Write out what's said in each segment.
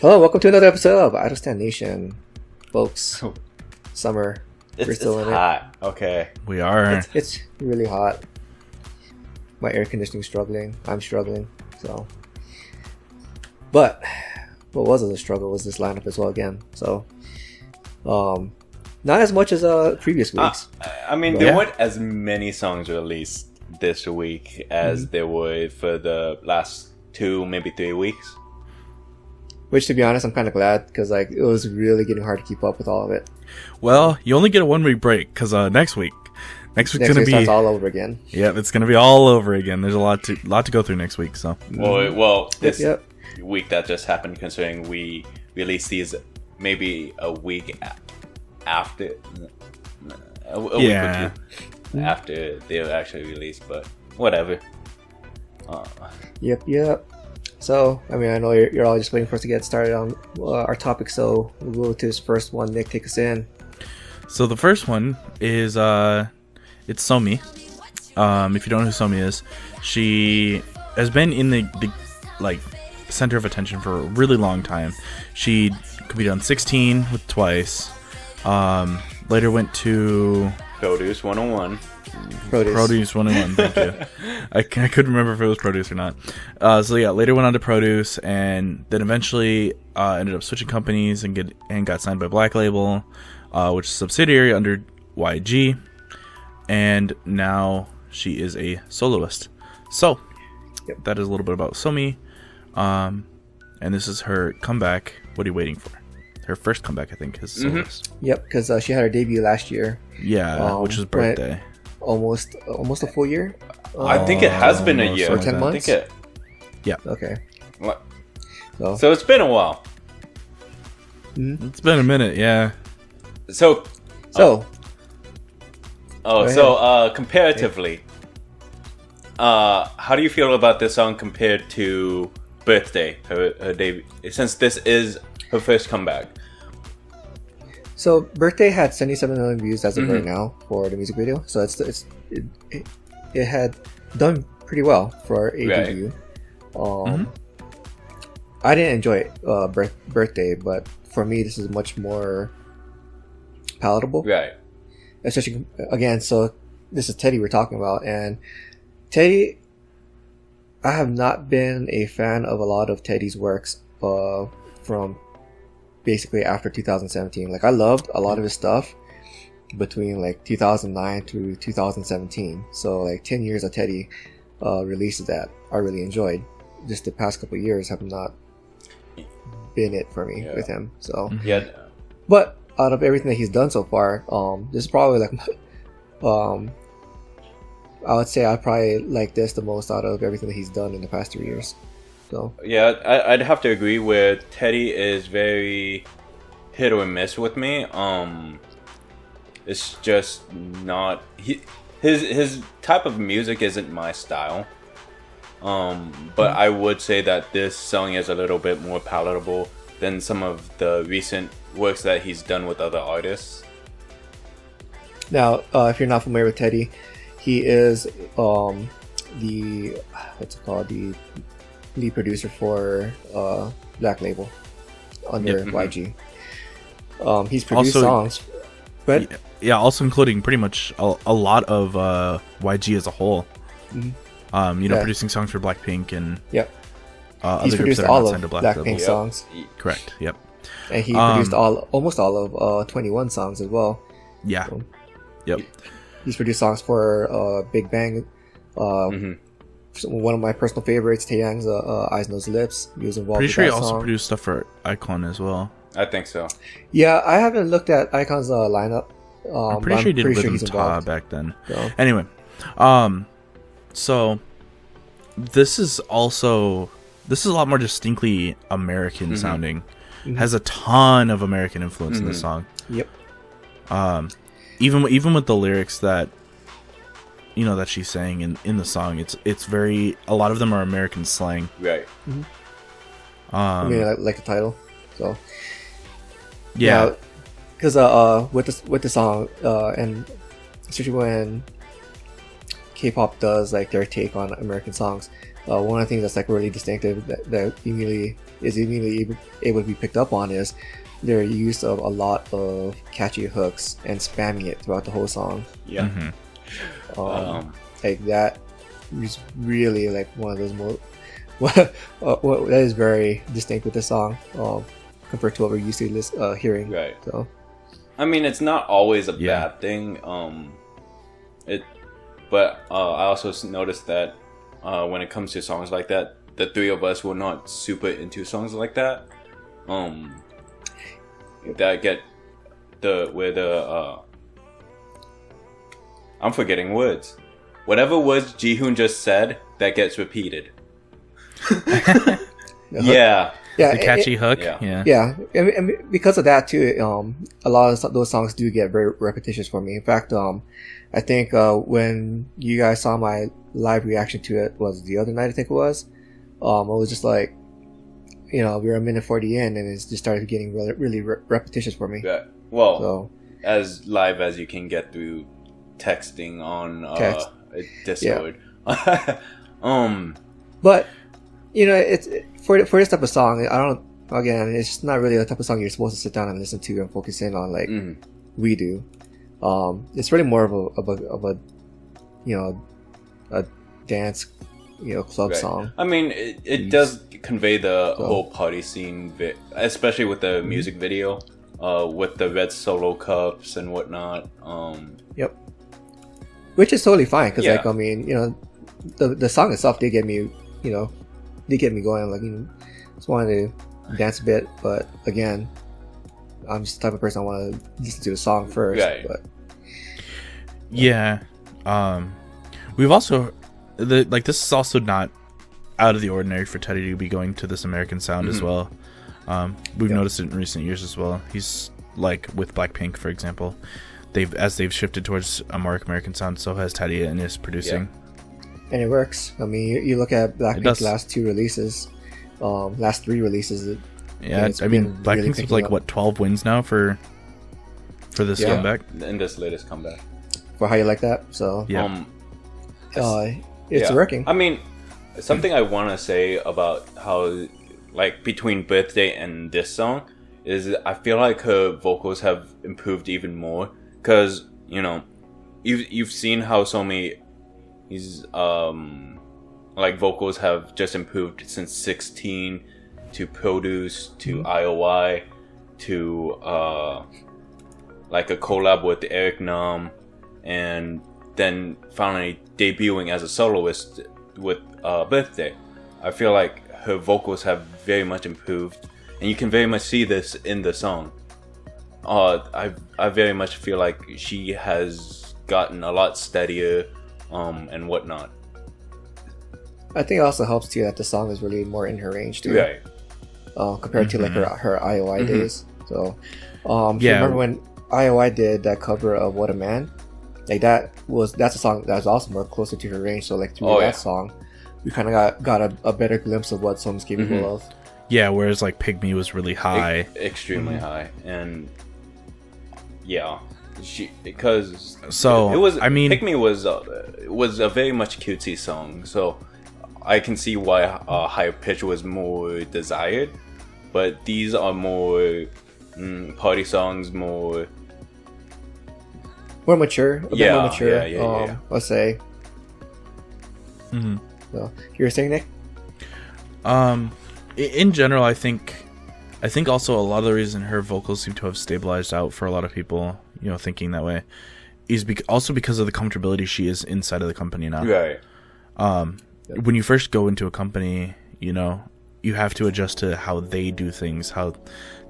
Hello, welcome to another episode of Out of Stand Nation, folks. Summer, we're still in hot. Okay, we are. It's really hot. My air conditioning's struggling. I'm struggling. So, but what wasn't a struggle was this lineup as well again. So, not as much as previous weeks. I mean, there weren't as many songs released this week as there were for the last 2, maybe 3 weeks. Which, to be honest, I'm kind of glad because like it was really getting hard to keep up with all of it. Well, you only get a 1 week break because next week's gonna be all over again. Yeah, it's gonna be all over again. There's a lot to go through next week. So well, this week that just happened, considering we released these maybe a week after a week or two after they were actually released, but whatever. Yep. So, I mean, I know you're all just waiting for us to get started on our topic, so we'll go to this first one. Nick, take us in. So the first one is it's Somi. If you don't know who Somi is, she has been in the like center of attention for a really long time. She competed on 16 with Twice. Later went to Produce 101. Produce 101, thank you. I couldn't remember if it was Produce or not. Later went on to Produce, and then eventually ended up switching companies and got signed by Black Label, which is a subsidiary under YG, and now she is a soloist. So, that is a little bit about Somi, and this is her comeback. What are you waiting for? Her first comeback, I think, as soloist. Yep, because she had her debut last year. Yeah, which was birthday. Almost a full year. I think it has been a year. Or 10 months. Yeah. Okay. What? So it's been a while. It's been a minute. Yeah. Comparatively, how do you feel about this song compared to Birthday, her debut? Since this is her first comeback. So Birthday had 77 million views as of right now for the music video. So it had done pretty well for a debut. I didn't enjoy Birthday, but for me this is much more palatable. Right. Especially again, so this is Teddy we're talking about, and Teddy, I have not been a fan of a lot of Teddy's works from basically after 2017. Like I loved a lot of his stuff between like 2009 to 2017. So like 10 years of Teddy releases that I really enjoyed. Just the past couple of years have not been it for me with him. So but out of everything that he's done so far, this is probably like I would say I probably like this the most out of everything that he's done in the past 3 years. So yeah, I'd have to agree with Teddy is very hit or miss with me. It's just not his type of music isn't my style. But I would say that this song is a little bit more palatable than some of the recent works that he's done with other artists. Now, if you're not familiar with Teddy, he is the lead producer for Black Label under YG. He's produced songs, but also including pretty much a lot of YG as a whole. Producing songs for Blackpink and he's produced all of Blackpink songs. Correct. Yep. And he produced almost all of 21 songs as well. Yeah. So, yep. He's produced songs for Big Bang. One of my personal favorites, Taeyang's Eyes, Nose, Lips. He was involved. Pretty sure he also produced stuff for Icon as well. I think so. Yeah, I haven't looked at Icon's lineup. I'm pretty sure he did Rhythm Ta back then. So. Anyway, so this is a lot more distinctly American sounding. Has a ton of American influence in this song. Yep. Even with the lyrics that that she's saying in the song, it's very, a lot of them are American slang. Right. I mean, like the title. So yeah, because with the song and especially when K-pop does like their take on American songs, one of the things that's like really distinctive that immediately is immediately able to be picked up on is their use of a lot of catchy hooks and spamming it throughout the whole song. Yeah. Like that is really like one of those that is very distinct with the song compared to what we're used to hearing. Right. So, I mean, it's not always a bad thing. But I also noticed that when it comes to songs like that, the three of us were not super into songs like that. That get I'm forgetting words. Whatever words Jihoon just said, that gets repeated. Yeah. The catchy hook. Yeah. And because of that too, a lot of those songs do get very repetitious for me. In fact, I think when you guys saw my live reaction to it was the other night, I think it was. It was just like, we were a minute 40 in, and it just started getting really repetitious for me. Yeah. Well, as live as you can get through texting on Discord. Yeah. But it's for this type of song. Again, it's just not really the type of song you're supposed to sit down and listen to and focus in on like we do. It's really more of a dance, club song. I mean, it does convey the whole party scene, especially with the music video, with the red solo cups and whatnot. Yep. Which is totally fine because, like, I mean, the song itself did get me, going. Like, just wanted to dance a bit, but again, I'm just the type of person I want to listen to the song first. Right. But yeah, we've also this is also not out of the ordinary for Teddy to be going to this American sound as well. We've noticed it in recent years as well. He's like with Blackpink, for example. They've shifted towards a more American sound, so has Teddy in his producing. And it works. I mean, you look at Blackpink's last three releases. I mean, Blackpink's really like what 12 wins now for this comeback. In this latest comeback. For how you like that, so it's working. I mean, something I want to say about how, like, between Birthday and this song is I feel like her vocals have improved even more because you've seen how Somi his like vocals have just improved since 16 to Produce to IOI to like a collab with Eric Nam, and then finally debuting as a soloist with Birthday. I feel like her vocals have very much improved, and you can very much see this in the song. I very much feel like she has gotten a lot steadier and whatnot. I think it also helps too that the song is really more in her range too, right? Compared to like her IOI days. So, if you remember when IOI did that cover of "What a Man," like that's a song that was also more closer to her range. So like through that song, we kind of got a better glimpse of what Somi's capable of. Yeah, whereas like Pygmy was really high, extremely high, and because so it was. I mean, Pygmy was a very much cutesy song, so I can see why higher pitch was more desired, but these are more party songs, more mature, a bit more mature. Yeah. Let's say. So, you were saying, Nick? In general, I think also a lot of the reason her vocals seem to have stabilized out for a lot of people, thinking that way, is also because of the comfortability she is inside of the company now. Right. When you first go into a company, you have to adjust to how they do things, how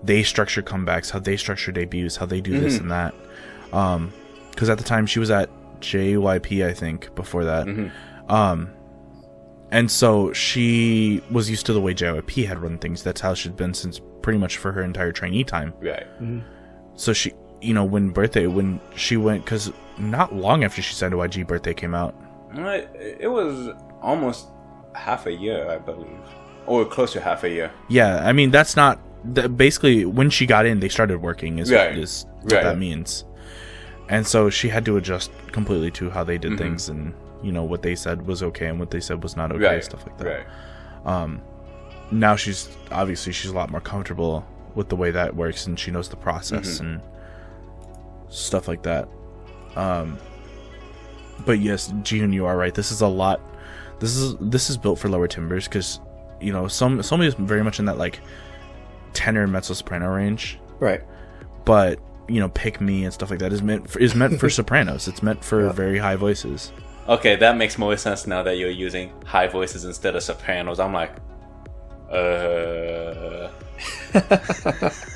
they structure comebacks, how they structure debuts, how they do this and that. Because at the time she was at JYP, I think, before that. And so she was used to the way JYP had run things. That's how she'd been since pretty much for her entire trainee time. Right. So she, when she went, because not long after she signed to YG, Birthday came out. It was almost half a year, I believe, or close to half a year. Yeah, I mean that's not basically when she got in, they started working. Is what that means. And so she had to adjust completely to how they did things, and what they said was okay and what they said was not okay, stuff like that. now she's a lot more comfortable with the way that works, and she knows the process and stuff like that. But yes, Jihoon, you are right. This is a lot. This is built for lower timbers because, you know, Somi is very much in that like tenor mezzo soprano range, right? But you know, Pick Me and stuff like that is meant for sopranos. It's meant for very high voices. Okay, that makes more sense now that you're using high voices instead of sopranos. I'm like,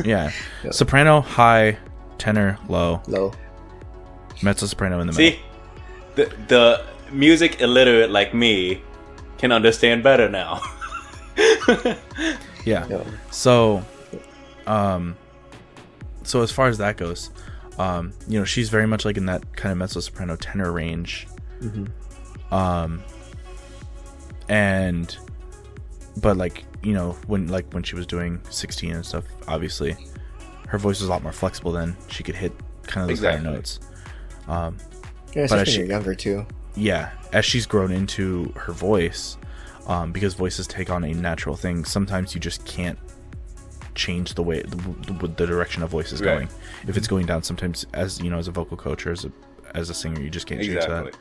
yeah. Soprano, high, tenor, low, mezzo soprano in the middle. See, the music illiterate like me can understand better now. Yeah. So, so as far as that goes, you know, she's very much like in that kind of mezzo soprano tenor range. But like, you know, when she was doing 16 and stuff, obviously her voice was a lot more flexible then. She could hit kind of those higher notes. Yeah, but especially as when you're younger too. Yeah, as she's grown into her voice, because voices take on a natural thing, sometimes you just can't change the way the direction a voice is going. If it's going down, sometimes, as you know, as a vocal coach or as a singer, you just can't change that.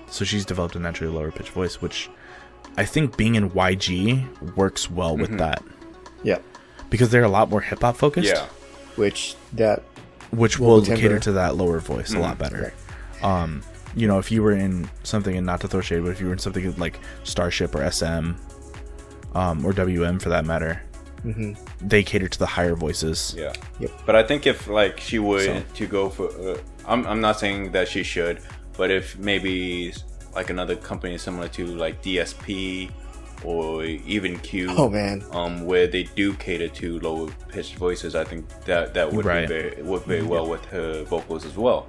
So she's developed a naturally lower pitch voice, which I think being in YG works well with that. Yeah, because they're a lot more hip hop focused. Yeah, which will cater to that lower voice a lot better. Right. You know, if you were in something, and not to throw shade, but if you were in something like Starship or SM, or WM for that matter, they cater to the higher voices. Yeah. Yep. But I think if like she were to go for, I'm not saying that she should, but if maybe like another company similar to like DSP or even Q, where they do cater to lower pitched voices, I think that would work very well with her vocals as well.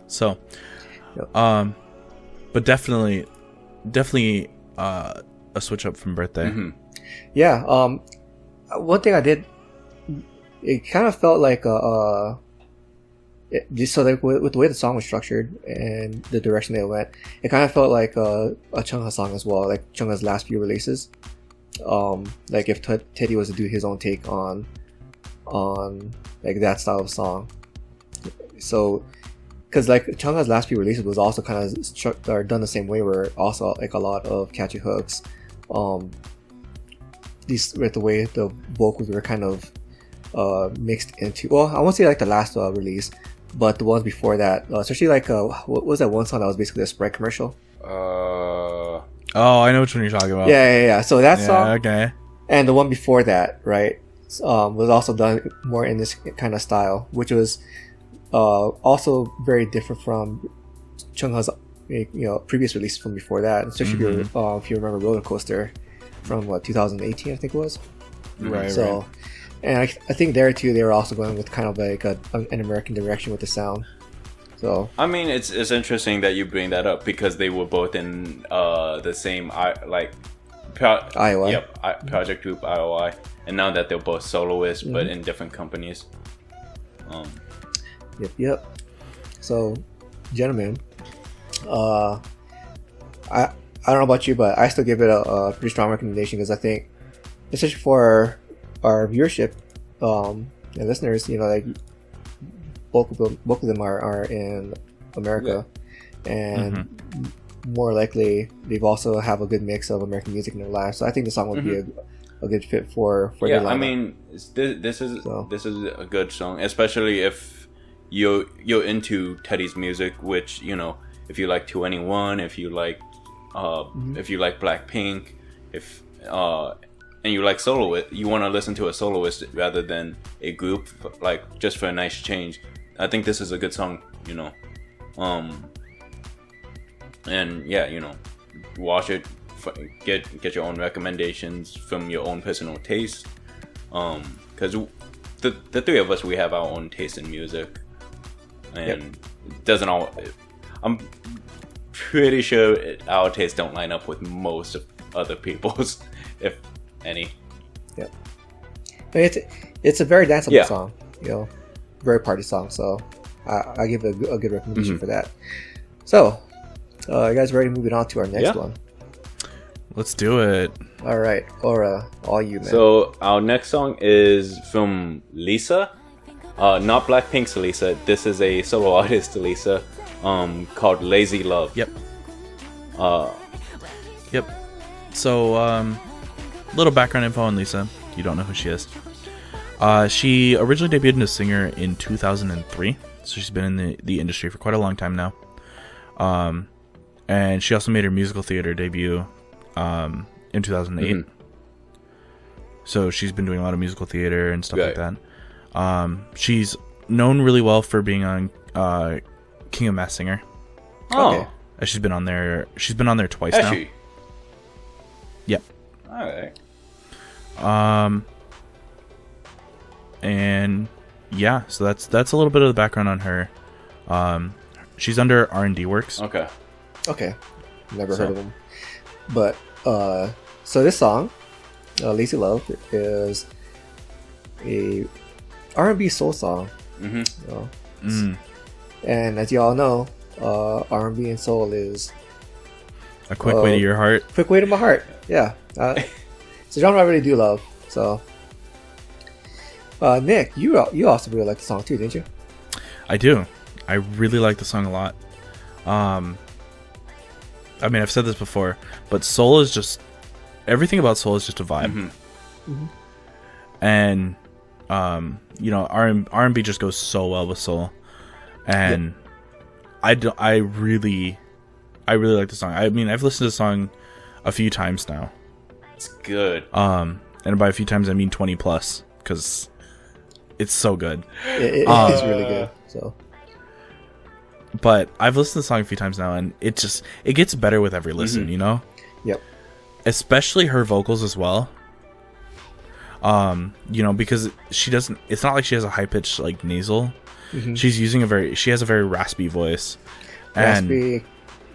So, but definitely a switch up from Birthday. Yeah. One thing I did, it kind of felt like just so like with the way the song was structured and the direction they went, it kind of felt like a Chungha song as well, like Chungha's last few releases. Like if Teddy was to do his own take on like that style of song. So, because like Chungha's last few releases was also kind of done the same way, where also like a lot of catchy hooks. These with the way the vocals were kind of mixed into. Well, I won't say like the last release, but the ones before that, especially like what was that one song that was basically a Sprite commercial? Oh, I know which one you're talking about. Yeah. So that song, okay, and the one before that, right, was also done more in this kind of style, which was also very different from Chungha's previous release from before that, especially if you remember Roller Coaster from 2018, I think it was. Right. So. Right. And I think there too, they were also going with kind of like an American direction with the sound. So I mean, it's interesting that you bring that up because they were both in the same IOI. Yep, project group IOI, and now that they're both soloists but in different companies. Yep. So, gentlemen, I don't know about you, but I still give it a pretty strong recommendation because I think, especially for our viewership and listeners, like both of them are in America, and more likely they've also have a good mix of American music in their lives. So I think the song would be a good fit for their lineup. I mean, this is a good song, especially if you're into Teddy's music, which if you like 2NE1, if you like Blackpink, and you like soloist, you want to listen to a soloist rather than a group, like just for a nice change. I think this is a good song, and yeah, watch it, get your own recommendations from your own personal taste, because the three of us, we have our own taste in music, and it doesn't all. I'm pretty sure our tastes don't line up with most of other people's, if any. Yeah, it's a very danceable song, very party song. So I give it a good recommendation for that. So, you guys ready? Moving on to our next one. Let's do it. All right, Aura, all you, man. So our next song is from Lisa, not Blackpink's Lisa. This is a solo artist, Lisa, called Lazy Love. Yep. Yep. So, little background info on Lisa. You don't know who she is. She originally debuted as a singer in 2003, so she's been in the industry for quite a long time now. And she also made her musical theater debut in 2008. Mm-hmm. So she's been doing a lot of musical theater and stuff like that. She's known really well for being on King of Masked Singer. Oh, okay. She's been on there. She's been on there twice now. She? Yep. All right. And yeah, so that's a little bit of the background on her. She's under R&D Works. Okay. Never heard of them. But so this song, Lazy Love, is a R&B soul song. Mm-hmm. And as you all know, R&B and soul is a quick way to your heart. Quick way to my heart. Yeah. It's a genre I really do love. So, Nick, you also really like the song too, didn't you? I do. I really like the song a lot. I mean, I've said this before, but soul is just everything about soul is just a vibe. Mm-hmm. Mm-hmm. And R&B just goes so well with soul, and I really like the song. I mean, I've listened to the song a few times now. It's good. And by a few times I mean 20 plus, because it's so good. It is really good. So, but I've listened to the song a few times now, and it gets better with every listen. You know. Yep. Especially Especially her vocals as well. Because she doesn't. It's not like she has a high pitched like nasal. Mm-hmm. She has a very raspy voice. Raspy,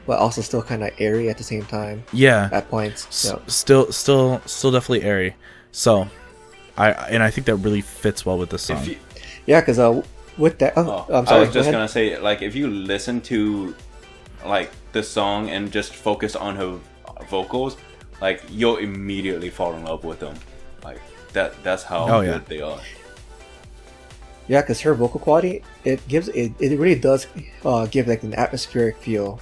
but also still kind of airy at the same time. Yeah. At points. Still definitely airy. So, I think that really fits well with this song. Because with that, I'm sorry. I was just gonna say, like, if you listen to like the song and just focus on her vocals, like, you'll immediately fall in love with them. Like that's how good they are. Yeah, because her vocal quality, it really does give like an atmospheric feel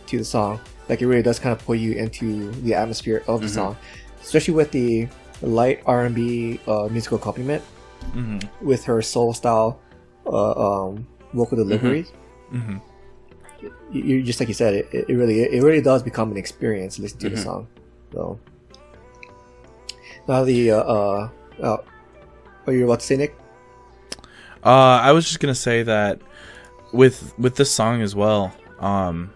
to the song. Like, it really does kind of put you into the atmosphere of the song, especially with the light R&B musical accompaniment with her soul style vocal deliveries. Mm-hmm. You just like you said, it really does become an experience listening to the song. So now what are you about to say, Nick? I was just gonna say that with this song as well, a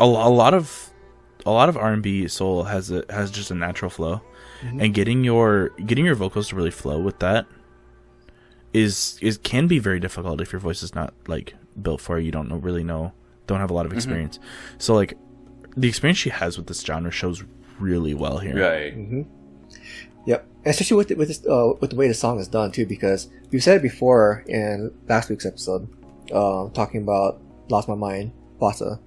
lot of R&B soul has just a natural flow, and getting your vocals to really flow with that can be very difficult if your voice is not like built for it. You don't have a lot of experience. So like the experience she has with this genre shows really well here. Right. Mm-hmm. Yep, especially with the way the song is done too, because we've said it before in last week's episode, talking about "Lost My Mind," Bossa.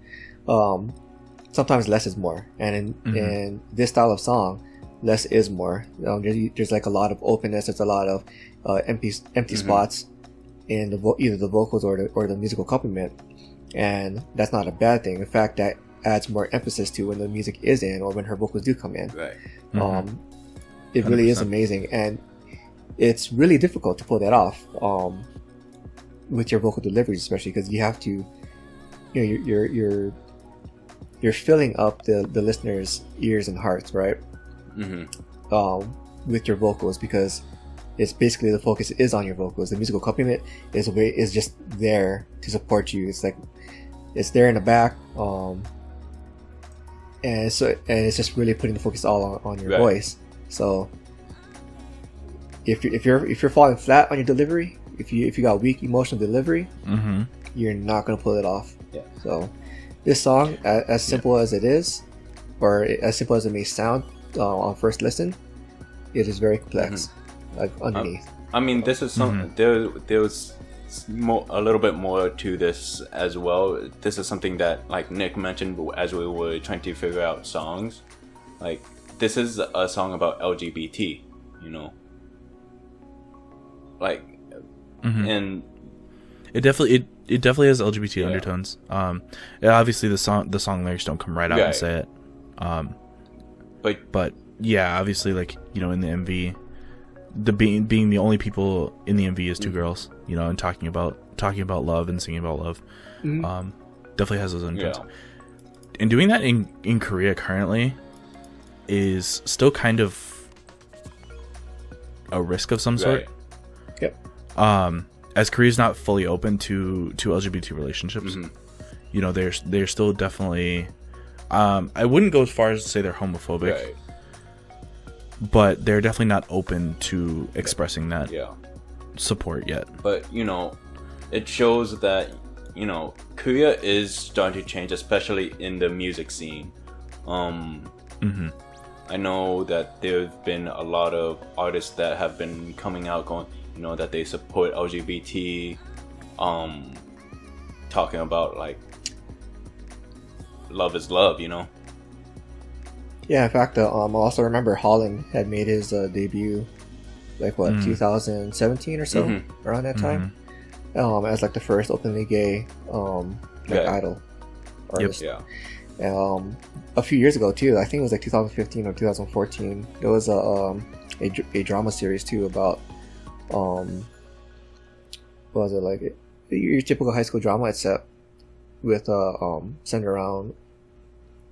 Sometimes less is more, and in this style of song, less is more. There's like a lot of openness. There's a lot of empty spots in either the vocals or the musical accompaniment, and that's not a bad thing. In fact, that adds more emphasis to when the music is in or when her vocals do come in. Right. It really 100%. Is amazing, and it's really difficult to pull that off with your vocal deliveries, especially because you have to, you're filling up the listener's ears and hearts, right? With your vocals, because it's basically the focus is on your vocals. The musical accompaniment is just there to support you. It's like it's there in the back, and it's just really putting the focus all on your voice. So if you're falling flat on your delivery, if you got weak emotional delivery, you're not gonna pull it off. Yeah. So this song, as simple as it is, or as simple as it may sound on first listen, it is very complex. Like underneath. I mean, this is something. There was a little bit more to this as well. This is something that, like Nick mentioned, as we were trying to figure out songs. like this is a song about LGBT, you know, like, and it definitely has LGBT undertones. Yeah, obviously the song lyrics don't come right out and say it. But yeah, obviously, like, you know, in the MV, the being the only people in the MV is two girls, you know, and talking about love and singing about love. Definitely has those undertones. And doing that in Korea currently is still kind of a risk of some sort. Yep. As Korea's not fully open to LGBT relationships, you know, they're still definitely. I wouldn't go as far as to say they're homophobic, but they're definitely not open to expressing that support yet. But, you know, it shows that, you know, Korea is starting to change, especially in the music scene. I know that there have been a lot of artists that have been coming out going, you know, that they support LGBT, talking about, like, love is love, you know? Yeah, in fact, I also remember Holland had made his debut, like, 2017 or so, around that time, as, like, the first openly gay, idol artist. A few years ago, too, I think it was, like, 2015 or 2014, there was a drama series, too, about, what was it, like, your typical high school drama, except with, centered around,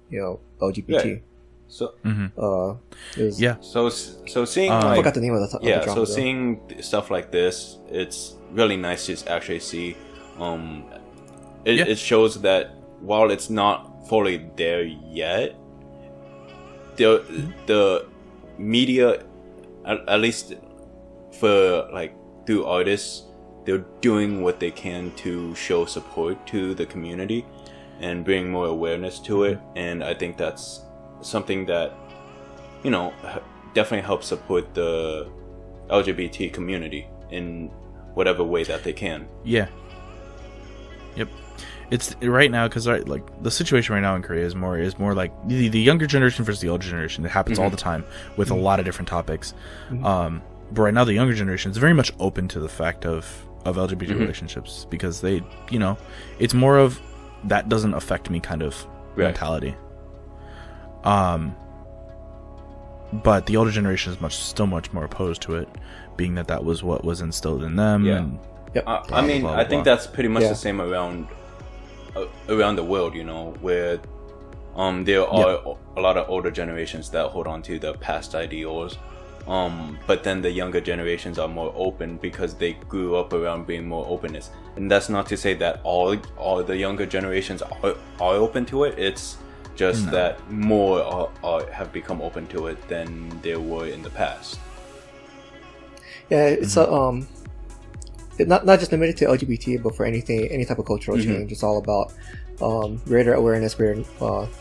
you know, LGBT. So, it was, so seeing, I forgot the name of the drama. So seeing stuff like this, it's really nice to actually see. It shows that while it's not fully there yet, the media, at least for, like, through artists, they're doing what they can to show support to the community and bring more awareness to it. And I think that's something that, you know, definitely helps support the LGBT community in whatever way that they can. Yeah. Yep. It's right now, because like the situation right now in Korea is more like the younger generation versus the older generation. It happens all the time with a lot of different topics. But right now the younger generation is very much open to the fact of LGBT relationships, because they, you know, it's more of that doesn't affect me kind of mentality. But the older generation is still much more opposed to it, being that was what was instilled in them. And I mean, I think that's pretty much the same around the world, you know, where there are a lot of older generations that hold on to the past ideals, but then the younger generations are more open because they grew up around being more openness. And that's not to say that all the younger generations are open to it. It's just that more have become open to it than they were in the past. Yeah, it's not just limited to LGBT, but for any type of cultural change. It's all about greater awareness, greater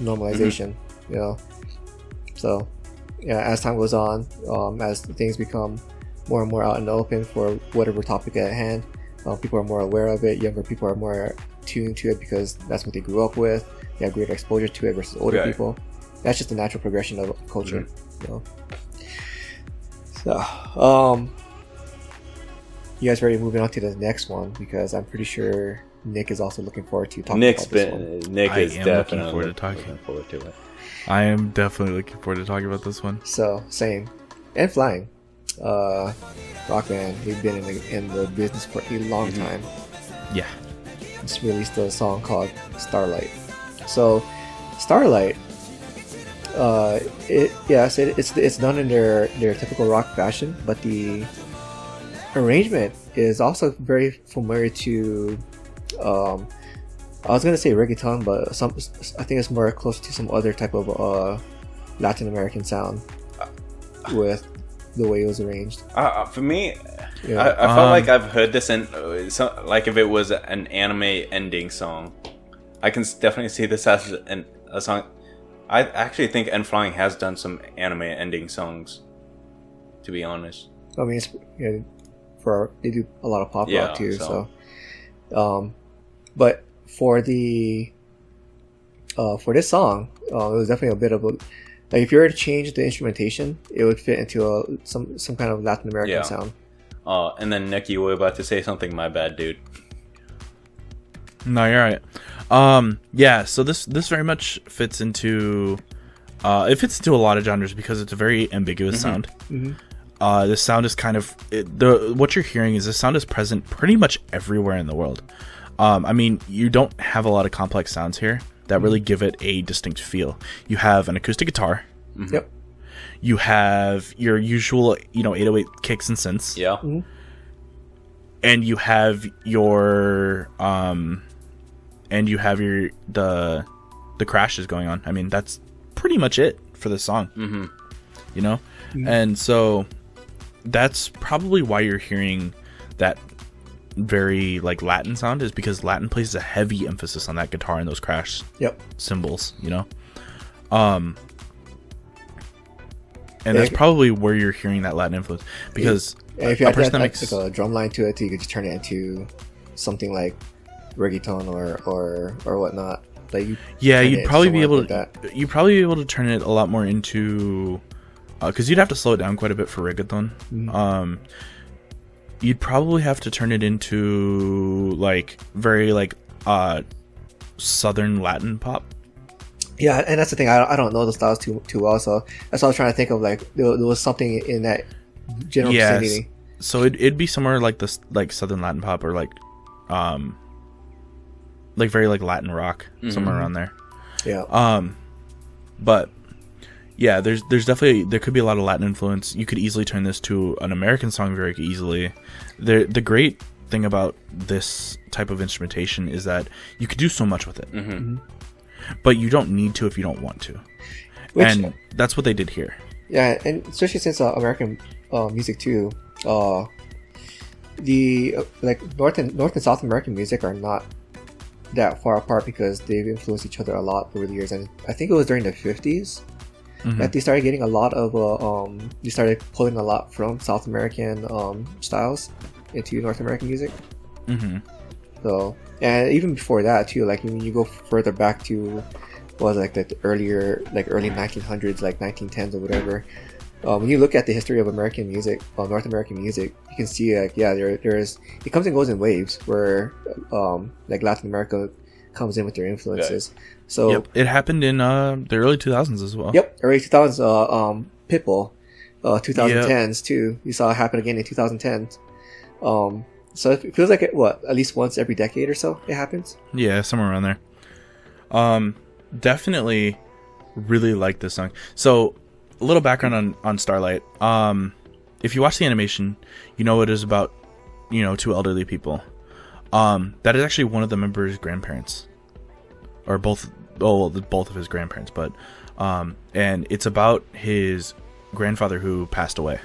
normalization. You know, so yeah, as time goes on, as things become more and more out in the open for whatever topic at hand, people are more aware of it. Younger people are more tuned to it because that's what they grew up with. They have greater exposure to it versus older people. That's just the natural progression of culture. You know? So, you guys ready moving on to the next one? Because I'm pretty sure Nick is also looking forward to talking about this one. Nick is definitely looking forward to it. I am definitely looking forward to talking about this one. So, same. N.Flying, rock band. They've been in the business for a long time. Yeah. Just released a song called Starlight. So, Starlight, it's done in their typical rock fashion, but the arrangement is also very familiar to, I was gonna say reggaeton, but I think it's more close to some other type of Latin American sound with the way it was arranged. For me, I felt like I've heard this in like if it was an anime ending song. I can definitely see this as a song. I actually think N.Flying has done some anime ending songs, to be honest. I mean, they do a lot of pop rock too. So, but for this song, it was definitely a bit of Like if you were to change the instrumentation, it would fit into some kind of Latin American sound. And then Nick, you were about to say something. My bad, dude. No, you're right. Yeah. So this very much fits into. It fits into a lot of genres because it's a very ambiguous sound. This sound is kind of what you're hearing is this sound is present pretty much everywhere in the world. I mean, you don't have a lot of complex sounds here that really give it a distinct feel. You have an acoustic guitar. Yep. You have your usual, 808 kicks and synths. Yeah. And you have your the crashes going on. I mean, that's pretty much it for the song. And so that's probably why you're hearing that very like Latin sound, is because Latin places a heavy emphasis on that guitar and those crash cymbals, and that's probably where you're hearing that Latin influence, because if you had like a drum line to it, you could just turn it into something like reggaeton or whatnot. Like you'd probably be able to turn it a lot more into because you'd have to slow it down quite a bit for reggaeton. You'd probably have to turn it into like very like southern Latin pop. Yeah, and that's the thing. I don't know the styles too well, so that's what I was trying to think of. Like there was something in that general vicinity. So it'd be somewhere like this, like southern Latin pop, or like very like Latin rock, somewhere around there. Yeah. But yeah, there's definitely, there could be a lot of Latin influence. You could easily turn this to an American song very easily. The great thing about this type of instrumentation is that you could do so much with it. But you don't need to if you don't want to. And that's what they did here. Yeah, and especially since American music too, the North and South American music are not that far apart because they've influenced each other a lot over the years. And I think it was during the 50s that they started getting a lot of they started pulling a lot from South American styles into North American music. So, and even before that too, like when you go further back to the earlier, like early 1900s, like 1910s or whatever, when you look at the history of American music, North American music, you can see like there's it comes and goes in waves where like Latin America comes in with their influences. So it happened in the early 2000s as well. Early 2000s. Pitbull, 2010s too. You saw it happen again in 2010s. So it feels like at least once every decade or so it happens. Yeah, somewhere around there. Definitely really like this song. So a little background on Starlight. If you watch the animation, you know it is about two elderly people. That is actually one of the members' grandparents, or both of his grandparents. But and it's about his grandfather who passed away.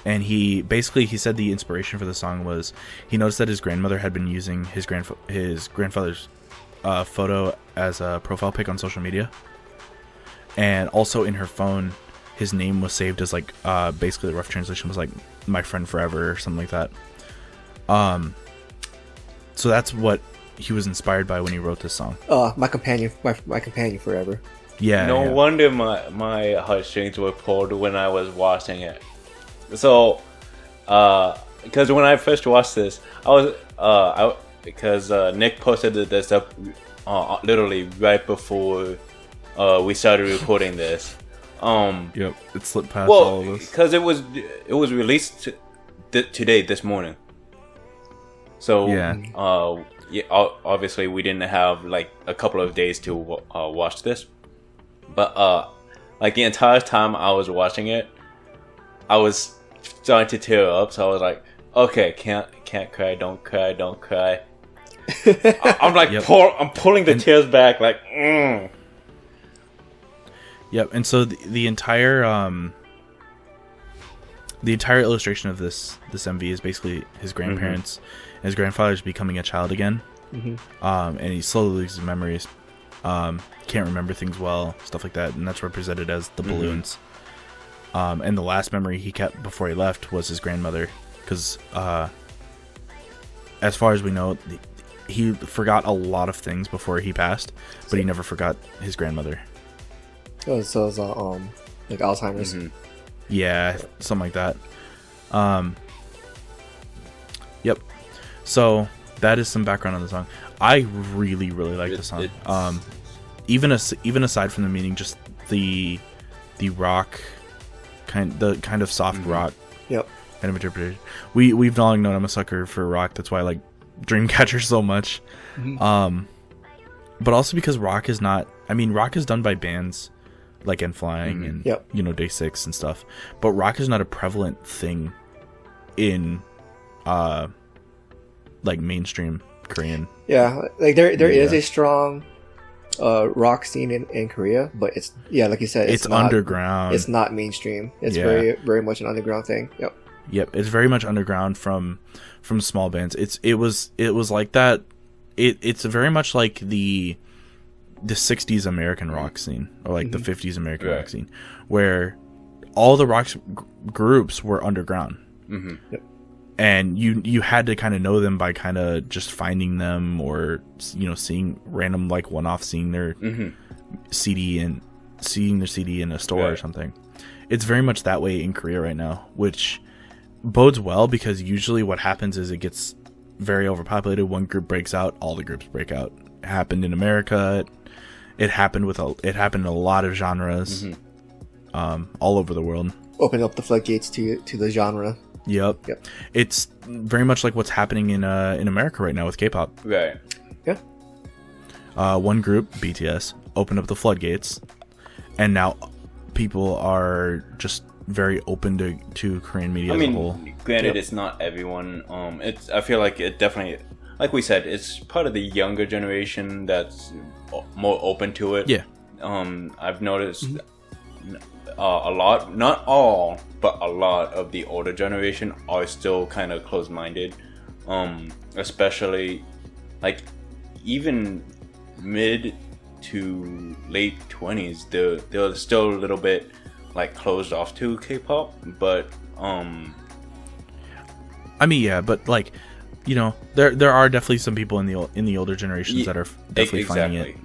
And he said the inspiration for the song was he noticed that his grandmother had been using his grandfather's photo as a profile pic on social media, and also in her phone his name was saved as like basically the rough translation was like "my friend forever" or something like that. So that's what he was inspired by when he wrote this song. My companion forever. Yeah. No wonder my heartstrings were pulled when I was watching it. So, because when I first watched this, because Nick posted this up literally right before we started recording this. Yep, it slipped past all of us. Because it was released today, this morning. So obviously we didn't have like a couple of days to watch this, but like the entire time I was watching it, I was starting to tear up. So I was like, okay, can't cry, don't cry. I'm like, I'm pulling the tears back, like. Yep, and so the entire illustration of this MV is basically his grandparents and his grandfather's becoming a child again, and he slowly loses memories, can't remember things well, stuff like that, and that's represented as the balloons. And the last memory he kept before he left was his grandmother, because as far as we know, he forgot a lot of things before he passed, but he never forgot his grandmother. Oh, so it's like Alzheimer's. Yeah, something like that. Yep. So that is some background on the song. I really, really like the song. Even aside from the meaning, just the rock kind of soft rock. Yep. Kind of interpretation. We've long known I'm a sucker for rock. That's why I like Dreamcatcher so much. But also because rock is not. I mean, rock is done by bands like N.Flying and Day 6 and stuff. But rock is not a prevalent thing in like mainstream Korean. Yeah, like there is a strong rock scene in Korea, but it's like you said, it's not underground. It's not mainstream. It's very, very much an underground thing. Yep, it's very much underground from small bands. It was like that. It's very much like the 60s American rock scene, or like the 50s American rock scene, where all the rock groups were underground. Yep. And you had to kind of know them by kind of just finding them, or seeing random like one-off, seeing their CD in a store or something. It's very much that way in Korea right now, which bodes well, because usually what happens is it gets very overpopulated. One group breaks out, all the groups break out. It happened in America. It happened in a lot of genres, all over the world. Open up the floodgates to the genre. Yep. It's very much like what's happening in America right now with K-pop. Right. Yeah. One group, BTS, opened up the floodgates, and now people are just very open to Korean media as a whole. Granted, it's not everyone. I feel like it definitely, like we said, it's part of the younger generation that's more open to it. Yeah. I've noticed a lot, not all, but a lot of the older generation are still kind of closed-minded. Especially, like, even mid to late 20s, they're still a little bit like closed off to K-pop, but I mean, yeah, but like, there are definitely some people in the older generations that are definitely finding it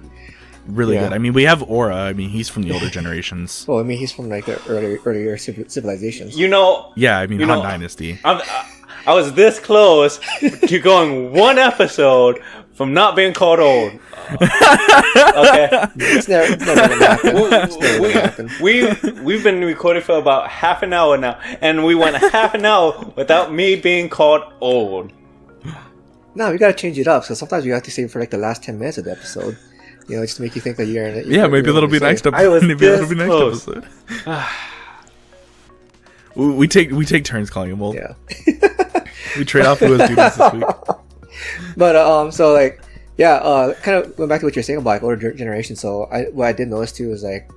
really good. I mean, we have Aura. I mean, he's from the older generations. Well, I mean, he's from like the earlier civilizations. Yeah, I mean, Han Dynasty. I was this close to going one episode from not being called old. Okay. It's never gonna happen. We've been recording for about half an hour now, and we went half an hour without me being called old. No, we gotta change it up. So sometimes you have to save for like the last 10 minutes of the episode. Just to make you think that you're in it. Yeah, maybe that'll be next episode. Maybe that'll be next episode. We take turns calling him old. Yeah. We trade off who has duties this week. But so like, kind of going back to what you're saying about like older generation. So what I did notice too is like,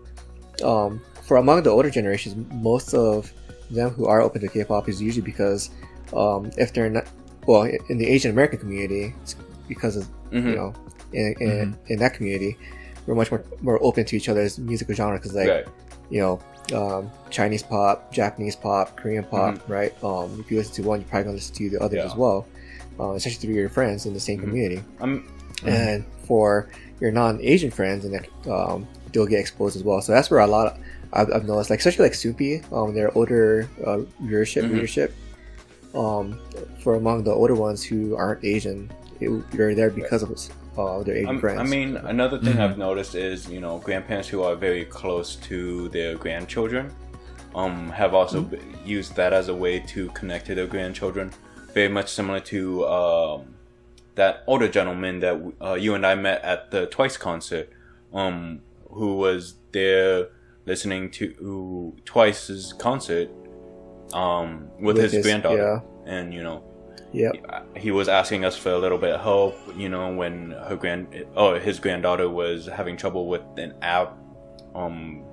for among the older generations, most of them who are open to K-pop is usually because, if they're not, well, in the Asian American community, it's because of in that community, we're much more open to each other's musical genre, because like Chinese pop, Japanese pop, Korean pop, right? If you listen to one, you're probably gonna listen to the others as well, especially through your friends in the same community. And for your non-Asian friends, and they'll get exposed as well. So that's where a lot of I've noticed, like especially like Soupy, their older readership, for among the older ones who aren't Asian, they're there because of their Asian friends. I mean, another thing I've noticed is, grandparents who are very close to their grandchildren have also used that as a way to connect to their grandchildren. Very much similar to that older gentleman that you and I met at the Twice concert, who was there listening to Twice's concert with his granddaughter. And, he was asking us for a little bit of help, when his granddaughter was having trouble with an app, and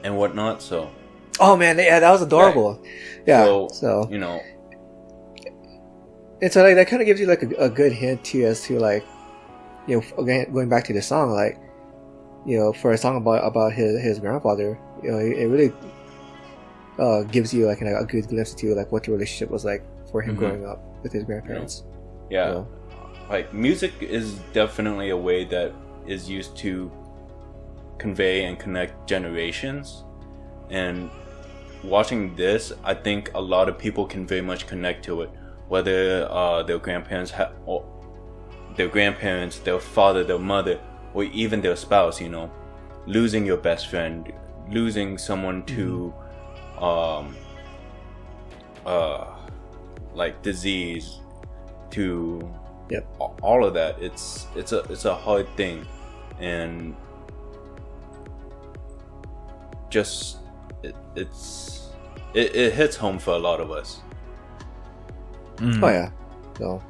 whatnot. So, oh man, that was adorable. Right. Yeah, so and so like that kind of gives you like a good hint too, as to like, again going back to the song, like, for a song about his grandfather, it really gives you like a good glimpse to like what the relationship was like for him growing up with his grandparents. Yeah. like music is definitely a way that is used to convey and connect generations, and watching this, I think a lot of people can very much connect to it, whether their grandparents their father, their mother, or even their spouse, you know, losing your best friend, losing someone to like disease, to all of that. It's a hard thing, and just it hits home for a lot of us. Oh yeah. So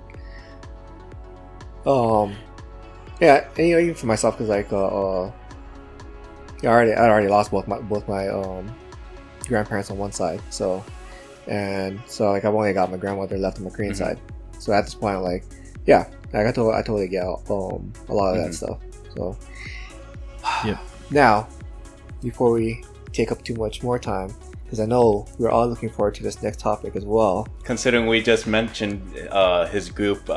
yeah, and you know, even for myself, because like I already lost both my grandparents on one side, so like I've only got my grandmother left on my Korean side. So at this point, like, yeah, like I totally get a lot of that stuff. So now, before we take up too much more time, because I know we're all looking forward to this next topic as well. Considering we just mentioned his group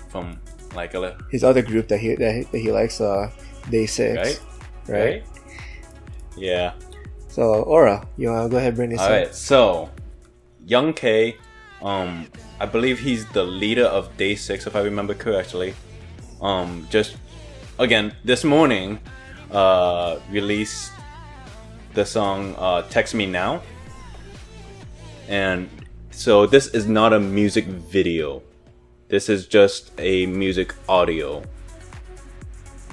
from like his other group that he likes, Day 6, right? Yeah. So Aura, you wanna go ahead and bring this up? Alright, so YoungK, I believe he's the leader of Day 6 if I remember correctly. Just again this morning released the song Text Me Now. And so this is not a music video. This is just a music audio.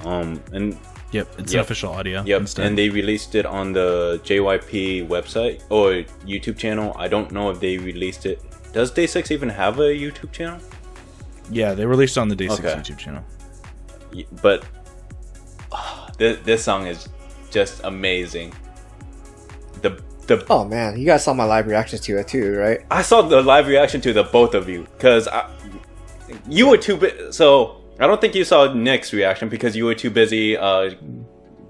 And it's an official audio. Instead. And they released it on the JYP website or YouTube channel. I don't know if they released it. Does Day 6 even have a YouTube channel? Yeah, they released it on the Day 6 YouTube channel. But this song is just amazing. Oh man, you guys saw my live reactions to it too, right? I saw the live reaction to the both of you, because you were too busy. So I don't think you saw Nick's reaction because you were too busy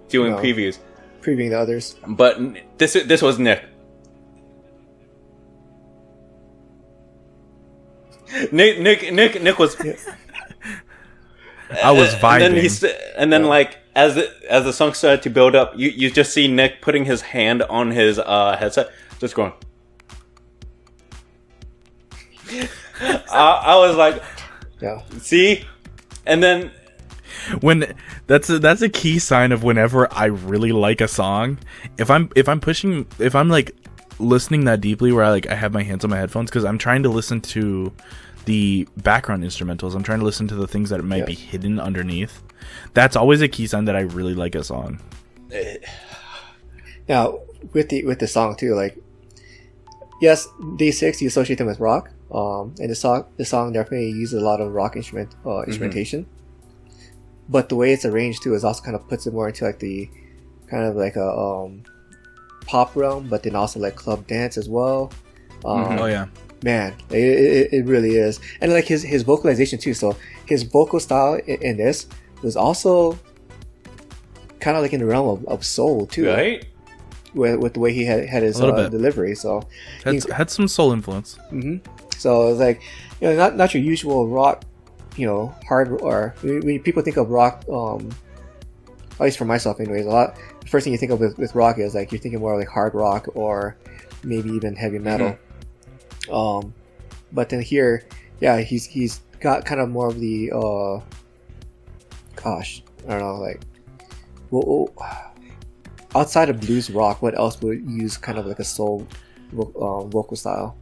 doing previews, previewing the others. But this was Nick. Nick was. I was vibing. And then like as the song started to build up, you just see Nick putting his hand on his headset, just going. I was like, see, and then when that's a key sign of whenever I really like a song. If I'm like listening that deeply, where I have my hands on my headphones because I'm trying to listen to the background instrumentals. I'm trying to listen to the things that might be hidden underneath. That's always a key sign that I really like a song. Now, with the song too, like, yes, Day 6 you associate them with rock, and the song definitely uses a lot of rock instrumentation. But the way it's arranged too is also kind of puts it more into like the kind of like a pop realm, but then also like club dance as well. Oh yeah. Man, it really is. And like his vocalization too, so his vocal style in this was also kind of like in the realm of soul too, right? With the way he had his delivery, so had some soul influence. So it's like, you know, not your usual rock, you know, hard, or when people think of rock, at least for myself anyways, the first thing you think of with rock is like you're thinking more like hard rock or maybe even heavy metal. But then here, he's got kind of more of the I don't know, like, well, outside of blues rock, what else would use kind of like a soul vocal style?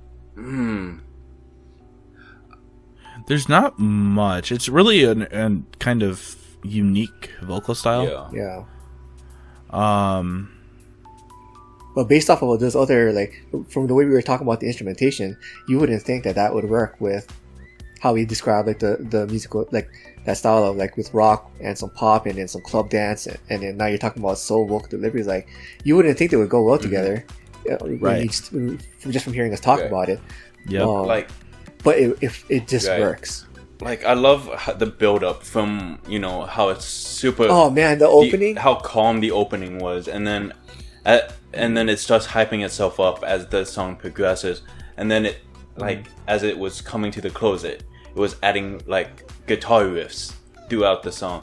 There's not much. It's really a kind of unique vocal style. Yeah. But based off of those other, like, from the way we were talking about the instrumentation, you wouldn't think that would work with how we describe like the musical, like that style of like with rock and some pop and then some club dance, and then now you're talking about soul vocal deliveries. Like, you wouldn't think they would go well together, right? Just from hearing us talk about it. Yeah, but it just works. Like, I love the build up from, you know, how it's super. Oh man, the opening, how calm the opening was, and then it starts hyping itself up as the song progresses, and then it, like, as it was coming to the close, it it was adding like guitar riffs throughout the song.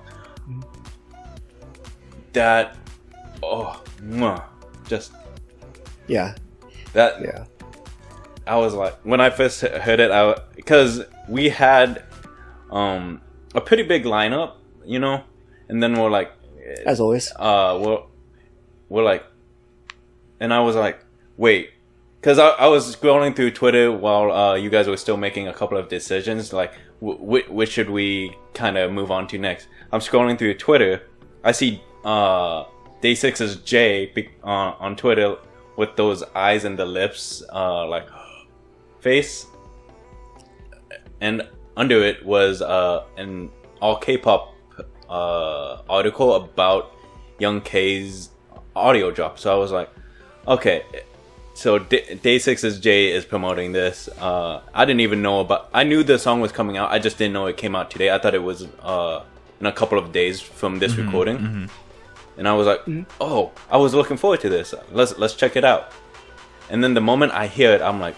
That, just Yeah. that. Yeah. I was like, when I first heard it, because we had a pretty big lineup, you know, and then we're like, As always. we're like, and I was like, wait, because I was scrolling through Twitter while you guys were still making a couple of decisions, like which should we kind of move on to next. I'm scrolling through Twitter, I see Day 6's J on Twitter with those eyes and the lips, like face, and under it was an all K-pop article about YoungK's audio drop. So I was like, okay, so Day 6's J is promoting this. I didn't even know I knew the song was coming out, I just didn't know it came out today. I thought it was in a couple of days from this recording. And I was like, oh, I was looking forward to this. Let's check it out. And then the moment I hear it, I'm like,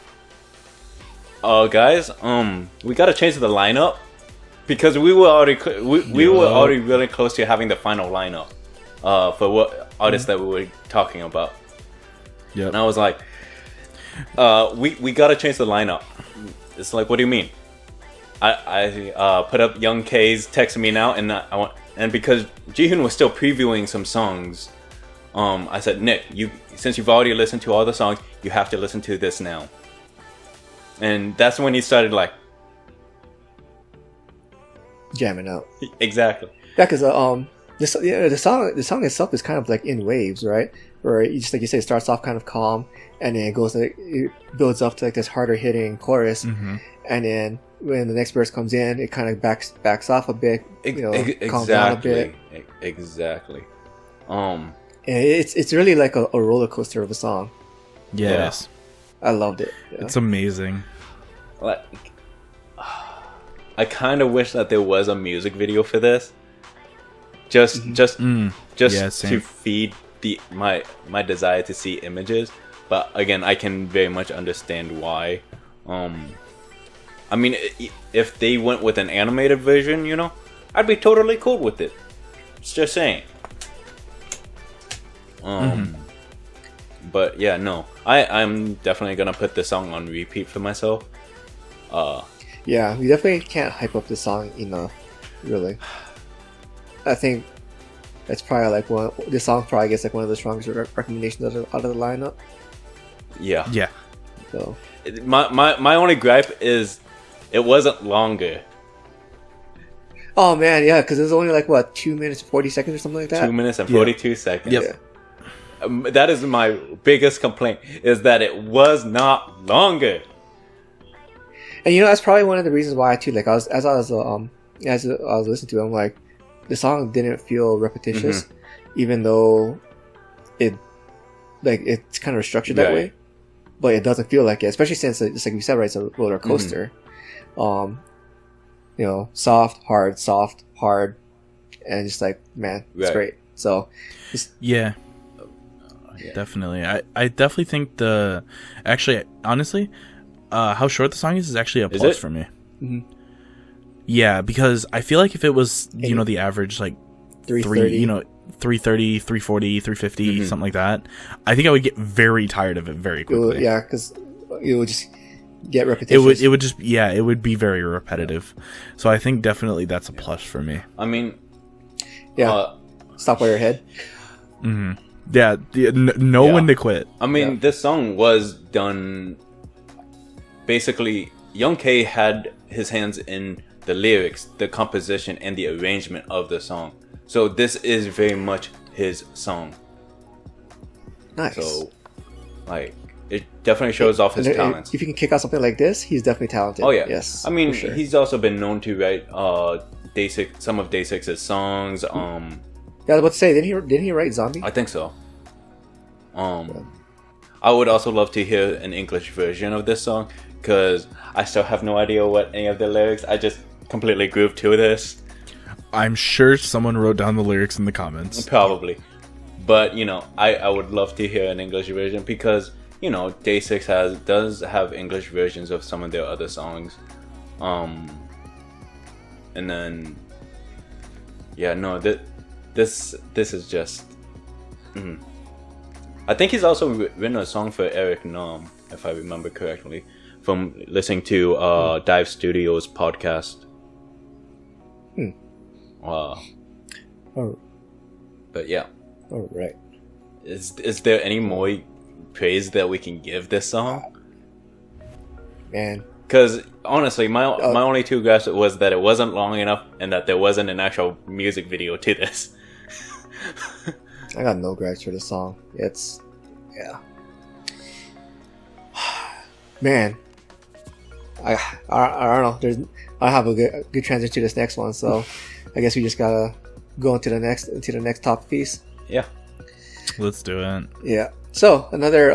guys, we gotta change the lineup, because we were already really close to having the final lineup for what artists that we were talking about. Yep. And I was like, we gotta change the lineup. It's like, what do you mean? I put up YoungK's Text Me Now, and because Jihoon was still previewing some songs, I said, Nick, since you've already listened to all the songs, you have to listen to this now. And that's when he started like Jamming out. Exactly. Yeah, because the song itself is kind of like in waves, right? Where you just like you say, it starts off kind of calm, and then it builds up to like this harder hitting chorus, and then when the next verse comes in, it kind of backs off a bit, calms down a bit. Exactly. And it's really like a roller coaster of a song. Yes. I loved it. Yeah. It's amazing. Like, I kind of wish that there was a music video for this, just to feed my desire to see images. But again, I can very much understand why. I mean, if they went with an animated version, I'd be totally cool with it. It's just saying. But yeah, no, I'm definitely gonna put this song on repeat for myself. Yeah, we definitely can't hype up this song enough. Really, I think that's probably like this song probably gets like one of the strongest recommendations out of the lineup. Yeah. So my only gripe is it wasn't longer. Oh man, yeah, because it was only like 2 minutes and 40 seconds or something like that. 2 minutes and 42 seconds. Yep. Yeah. That is my biggest complaint, is that it was not longer. And that's probably one of the reasons why too. Like as I was listening to it, I'm like, the song didn't feel repetitious, even though it's kind of structured that way. But it doesn't feel like it, especially since it's like you said, right? It's a roller coaster. Soft, hard, and just like, man, it's great. So, yeah. Definitely. I definitely think honestly, how short the song is actually a plus for me. Yeah, because I feel like if it was, the average like 330, 340, 350, something like that, I think I would get very tired of it very quickly. Because it would just get repetitious. It would be very repetitive. So I think definitely that's a plus for me. I mean, stop while you're ahead. Yeah, know when to quit. I mean, this song was done. Basically, YoungK had his hands in the lyrics, the composition, and the arrangement of the song. So this is very much his song. Nice. So, it definitely shows off his talents. If you can kick out something like this, he's definitely talented. Oh yeah, yes. I mean, sure. He's also been known to write some of Day 6's songs. Yeah, I was about to say, didn't he write Zombie? I think so. I would also love to hear an English version of this song, because I still have no idea what any of the lyrics. I just completely grooved to this. I'm sure someone wrote down the lyrics in the comments. Probably. But, I would love to hear an English version, because, Day 6 does have English versions of some of their other songs. and then this is just. I think he's also written a song for Eric Nam, if I remember correctly, from listening to Dive Studios podcast. Oh. But yeah. All right. Is there any more praise that we can give this song? Man. Because honestly, my only two gripes was that it wasn't long enough and that there wasn't an actual music video to this. I got no gripes for this song. Yeah. Man, I don't know. I have a good transition to this next one, so I guess we just gotta go into the next top piece. Yeah, let's do it. Yeah. So another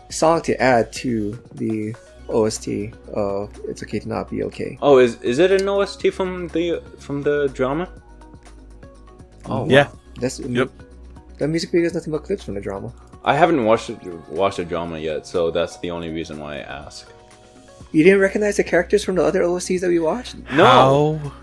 song to add to the OST of "It's Okay to Not Be Okay." Oh, is it an OST from the drama? Oh yeah. Wow. The music video is nothing but clips from the drama. I haven't watched the drama yet, so that's the only reason why I ask. You didn't recognize the characters from the other OSTs that we watched? No. How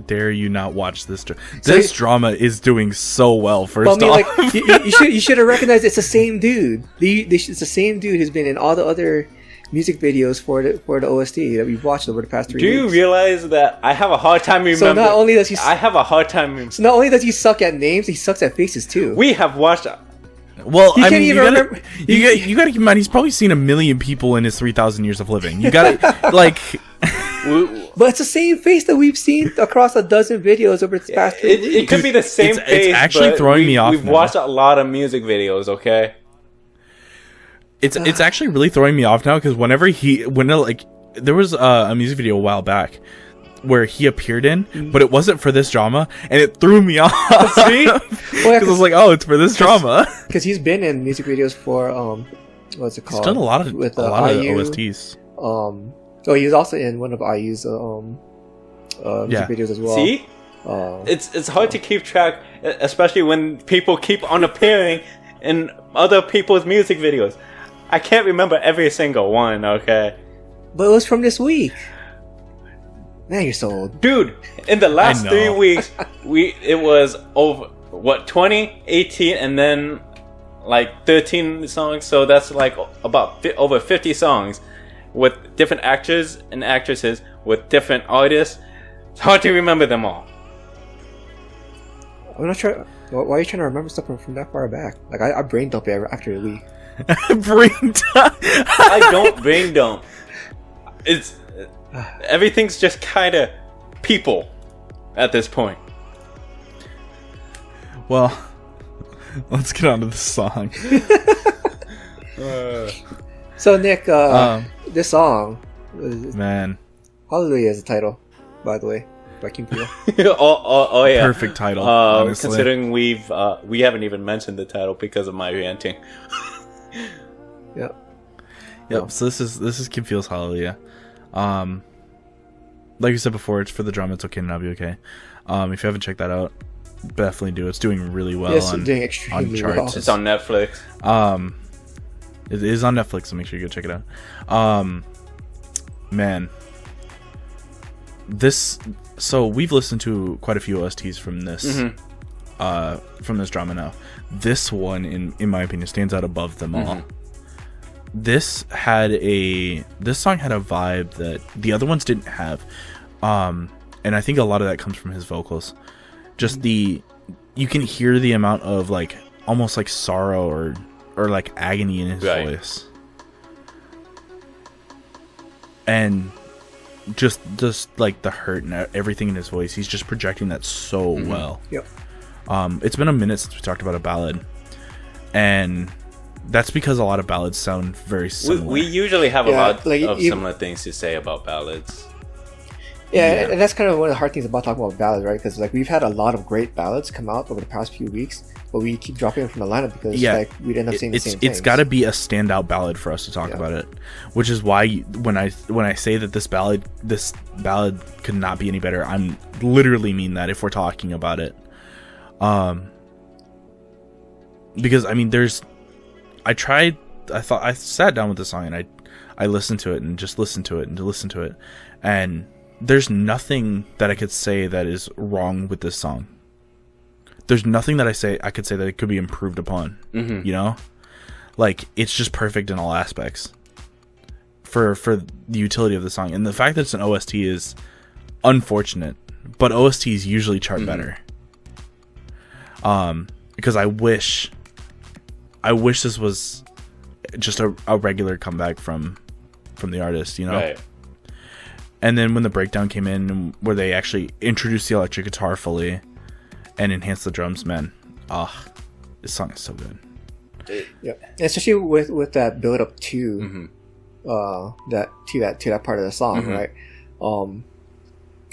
dare you not watch this? This drama is doing so well. First off, like, you should have recognized it's the same dude. It's the same dude who's been in all the other music videos for the OST that we've watched over the past 3 weeks. Do you realize that I have a hard time remembering? So not only does he, I have a hard time. So not only does he suck at names, he sucks at faces too. We have watched. Well, you I can't mean, even remember. You gotta keep in mind, he's probably seen 1 million people in his 3,000 years of living. You gotta, like... But it's the same face that we've seen across a dozen videos over the past 3 weeks. It could be the same face, it's actually but throwing me off We've now. watched a lot of music videos, okay? It's actually really throwing me off now, because there was a music video a while back where he appeared in, but it wasn't for this drama, and it threw me off. See? Because I was like, oh, it's for this drama. Because he's been in music videos for what's it called? He's done a lot of with IU, of OSTs. He was also in one of IU's music videos as well. See? It's hard to keep track, especially when people keep on appearing in other people's music videos. I can't remember every single one, okay? But it was from this week. Man, you're so old. Dude, in the last I 3 know. weeks, it was over, 20, 18, and then like 13 songs, so that's like about over 50 songs with different actors and actresses with different artists. It's hard to remember them all. I'm not sure. Why are you trying to remember stuff from that far back? Like, I brain dump it after a week. Brain I don't brain dump. It's everything's just kind of people at this point. Well, let's get on to the song. So, Nick, this song, Man, Hallelujah is the title, by the way, by Kim Peel. Oh yeah, perfect title. Honestly. Considering we haven't even mentioned the title because of my ranting. Yep. So this is Kim Feels Hallelujah. Like you said before, it's for the drama. It's okay to not be okay. If you haven't checked that out, definitely do. It's doing really well. Yes, on, doing extremely charts. well. It's on Netflix. It is on Netflix, so make sure you go check it out. Man, this. So we've listened to quite a few OSTs from this. From this drama now. This one, in my opinion, stands out above them all. This song had a vibe that the other ones didn't have, and I think a lot of that comes from his vocals. Just you can hear the amount of like almost like sorrow or like agony in his voice, and just like the hurt and everything in his voice. He's just projecting that so well. Yep. It's been a minute since we talked about a ballad, and that's because a lot of ballads sound very similar. We usually have a lot like, of similar things to say about ballads. Yeah, and that's kind of one of the hard things about talking about ballads, right? Because like we've had a lot of great ballads come out over the past few weeks, but we keep dropping them from the lineup because like we'd end up saying the same things. It's got to be a standout ballad for us to talk about it, which is why when I say that this ballad could not be any better, I'm literally mean that if we're talking about it, because I mean I sat down with the song and I listened to it and just listened to it and listened to it, and there's nothing that I could say that is wrong with this song. There's nothing that I could say that it could be improved upon. Mm-hmm. You know, like it's just perfect in all aspects for the utility of the song, and the fact that it's an OST is unfortunate. But OSTs usually chart better. Because I wish this was just a regular comeback from the artist, you know. Right. And then when the breakdown came in, where they actually introduced the electric guitar fully and enhanced the drums, man, this song is so good. Yeah, especially with that build up to that part of the song, right?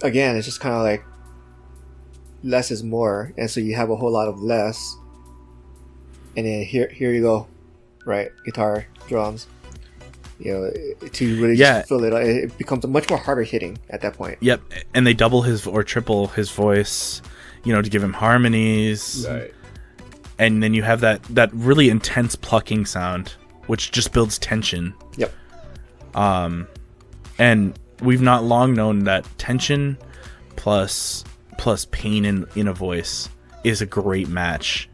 Again, it's just kind of like less is more, and so you have a whole lot of less, and then here you go, right? Guitar, drums. You know, to really just fill it, it becomes much more harder hitting at that point. Yep, and they double his or triple his voice, you know, to give him harmonies. Right. And then you have that really intense plucking sound, which just builds tension. Yep. And we've not long known that tension plus pain in a voice is a great match.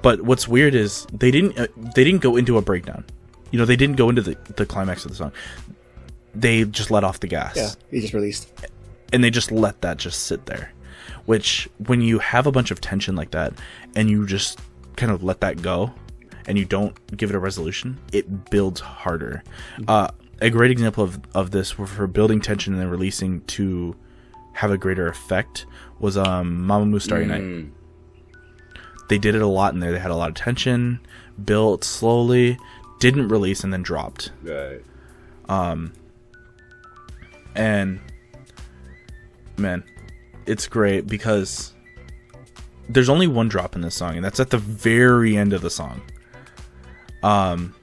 But what's weird is they didn't go into a breakdown. You know, they didn't go into the climax of the song. They just let off the gas. Yeah, he just released. And they just let that just sit there. Which, when you have a bunch of tension like that, and you just kind of let that go, and you don't give it a resolution, it builds harder. A great example of this for building tension and then releasing to have a greater effect was Mamamoo Starry Night. They did it a lot in there. They had a lot of tension, built slowly, didn't release, and then dropped. Right. And man, it's great because there's only one drop in this song, and that's at the very end of the song. And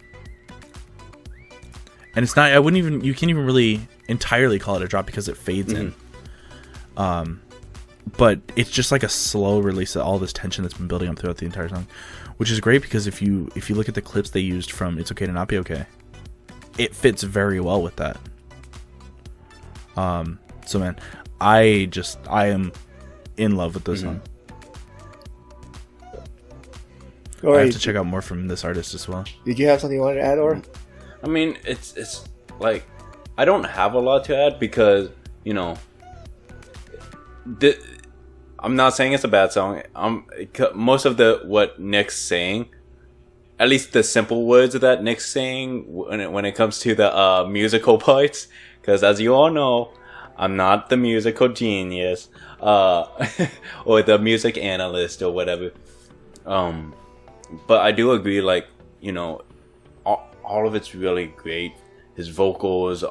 it's not, you can't even really entirely call it a drop because it fades in. But it's just like a slow release of all this tension that's been building up throughout the entire song, which is great because if you look at the clips they used from It's Okay to Not Be Okay, it fits very well with that. So man, I am in love with this song. I have to check out more from this artist as well. Did you have something you wanted to add, or? I mean, it's like I don't have a lot to add because, you know, I'm not saying it's a bad song. Most of what Nick's saying, at least the simple words that Nick's saying when it comes to the musical parts, because as you all know, I'm not the musical genius or the music analyst or whatever. But I do agree, like, you know, all of it's really great. His vocals,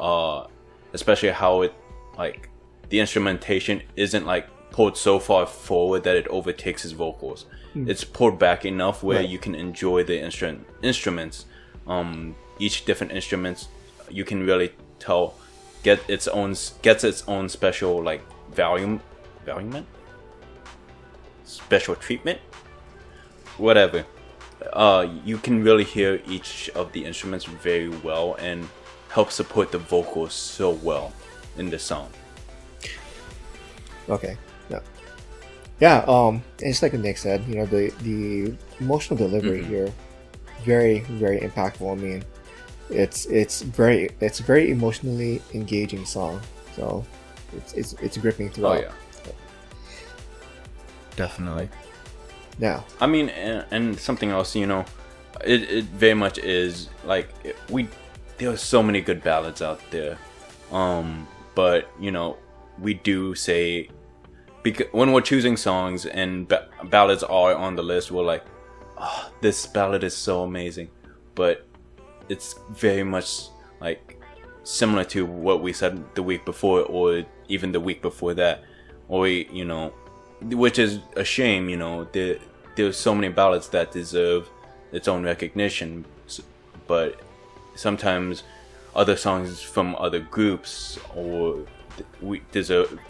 especially how it, like, the instrumentation isn't like pulled so far forward that it overtakes his vocals. It's pulled back enough where you can enjoy the instruments. Each different instruments, you can really tell gets its own special, like, special treatment, whatever. You can really hear each of the instruments very well and help support the vocals so well in the song. Okay. Yeah. It's like Nick said, you know, the emotional delivery here, very, very impactful. I mean, it's a very emotionally engaging song. So it's gripping throughout. Oh yeah. Definitely. Yeah. I mean, and something else, you know, it very much is like there are so many good ballads out there, but you know, we do say, because when we're choosing songs and ballads are on the list, we're like, oh, this ballad is so amazing, but it's very much like similar to what we said the week before, or even the week before that, or you know, which is a shame. You know, there's so many ballads that deserve its own recognition, but sometimes other songs from other groups